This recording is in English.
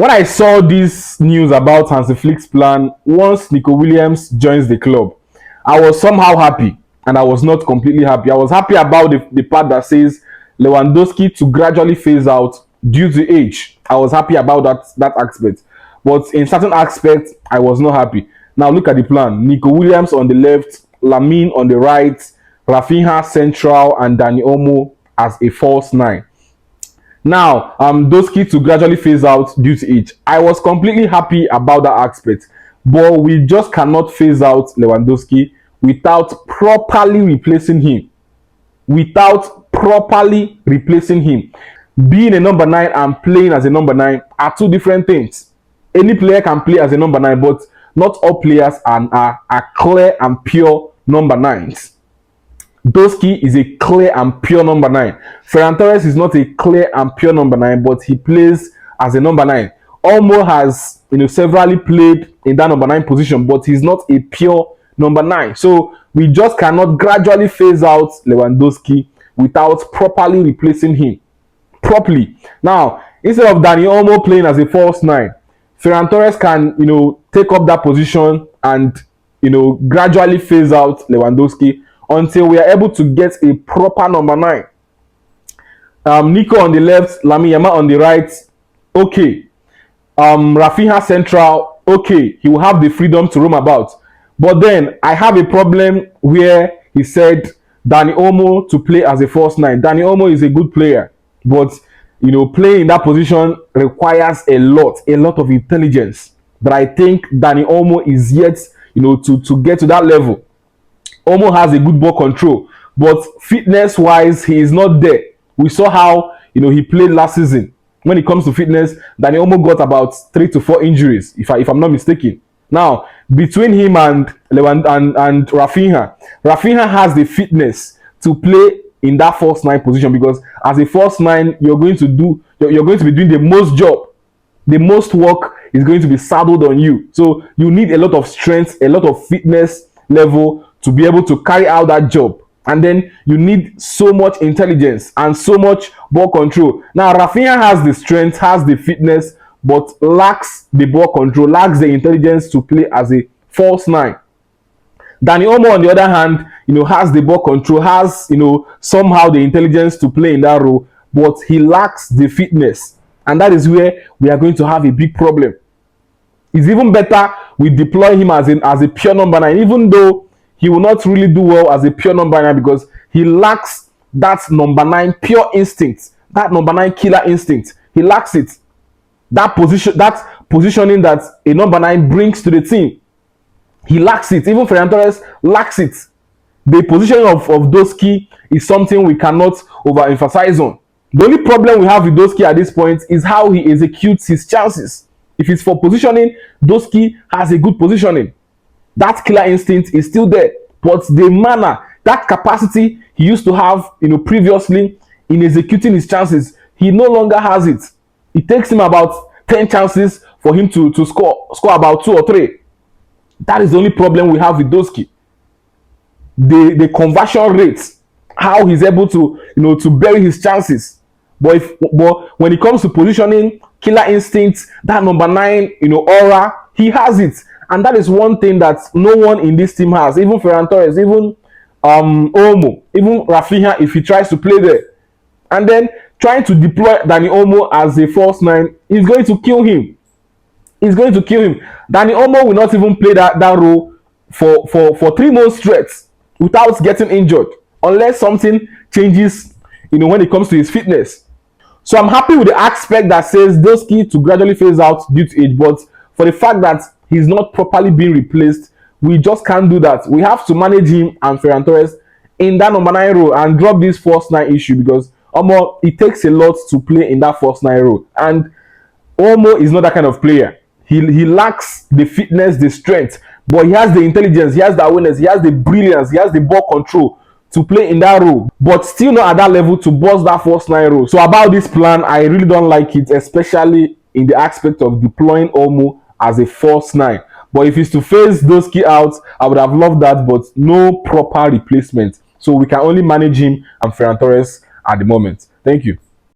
When I saw this news about Hansi Flick's plan once Nico Williams joins the club, I was somehow happy and I was not completely happy. I was happy about the part that says Lewandowski to gradually phase out due to age. I was happy about that aspect. But in certain aspects, I was not happy. Now look at the plan. Nico Williams on the left, Lamine on the right, Rafinha central, and Dani Olmo as a false nine. Now, Doski to gradually phase out due to age. I was completely happy about that aspect, but we just cannot phase out Lewandowski without properly replacing him. Without properly replacing him. Being a number 9 and playing as a number 9 are two different things. Any player can play as a number 9, but not all players are clear and pure number 9s. Doski is a clear and pure number 9. Ferran Torres is not a clear and pure number 9, but he plays as a number 9. Olmo has, severally played in that number 9 position, but he's not a pure number 9. So we just cannot gradually phase out Lewandowski without properly replacing him properly. Now, instead of Dani Olmo playing as a false 9, Ferran Torres can, take up that position and, gradually phase out Lewandowski until we are able to get a proper number 9. Nico on the left, Lamine Yamal on the right, okay. Rafinha central, okay. He will have the freedom to roam about. But then I have a problem where he said Dani Olmo to play as a false 9. Dani Olmo is a good player, but playing in that position requires a lot of intelligence. But I think Dani Olmo is yet, to get to that level. Olmo has a good ball control, but fitness-wise, he is not there. We saw how he played last season. When it comes to fitness, Dani Olmo got about 3 to 4 injuries, if I'm not mistaken. Now, between him and Rafinha, Rafinha has the fitness to play in that false 9 position, because as a false 9, you're going to be doing the most job. The most work is going to be saddled on you. So you need a lot of strength, a lot of fitness level to be able to carry out that job. And then you need so much intelligence and so much ball control. Now, Rafinha has the strength, has the fitness, but lacks the ball control, lacks the intelligence to play as a false 9. Dani Olmo, on the other hand, has the ball control, has, somehow the intelligence to play in that role, but he lacks the fitness. And that is where we are going to have a big problem. It's even better we deploy him as a pure number 9, even though he will not really do well as a pure number 9, because he lacks that number 9 pure instinct, that number 9 killer instinct. He lacks it. That positioning that a number 9 brings to the team. He lacks it. Even Ferran Torres lacks it. The positioning of Doski is something we cannot overemphasize on. The only problem we have with Doski at this point is how he executes his chances. If it's for positioning, Doski has a good positioning. That killer instinct is still there, but the manner, that capacity he used to have, previously in executing his chances, he no longer has it. It takes him about 10 chances for him to score about 2 or 3. That is the only problem we have with Doski. The conversion rates, how he's able to, to bury his chances. But when it comes to positioning, killer instincts, that number 9, aura, he has it. And that is one thing that no one in this team has. Even Ferran Torres, even Olmo, even Rafinha, if he tries to play there. And then trying to deploy Dani Olmo as a false 9 is going to kill him. It's going to kill him. Dani Olmo will not even play that role for 3 months straight without getting injured, unless something changes, when it comes to his fitness. So I'm happy with the aspect that says Doski to gradually phase out due to age, but for the fact that he's not properly being replaced, we just can't do that. We have to manage him and Ferran Torres in that number 9 role and drop this false 9 issue, because it takes a lot to play in that false 9 role. And Olmo is not that kind of player. He lacks the fitness, the strength, but he has the intelligence, he has the awareness, he has the brilliance, he has the ball control to play in that role, but still not at that level to boss that false 9 role. So about this plan, I really don't like it, especially in the aspect of deploying Olmo as a false 9. But if it's to phase Doski out, I would have loved that, but no proper replacement. So we can only manage him and Ferran Torres at the moment. Thank you.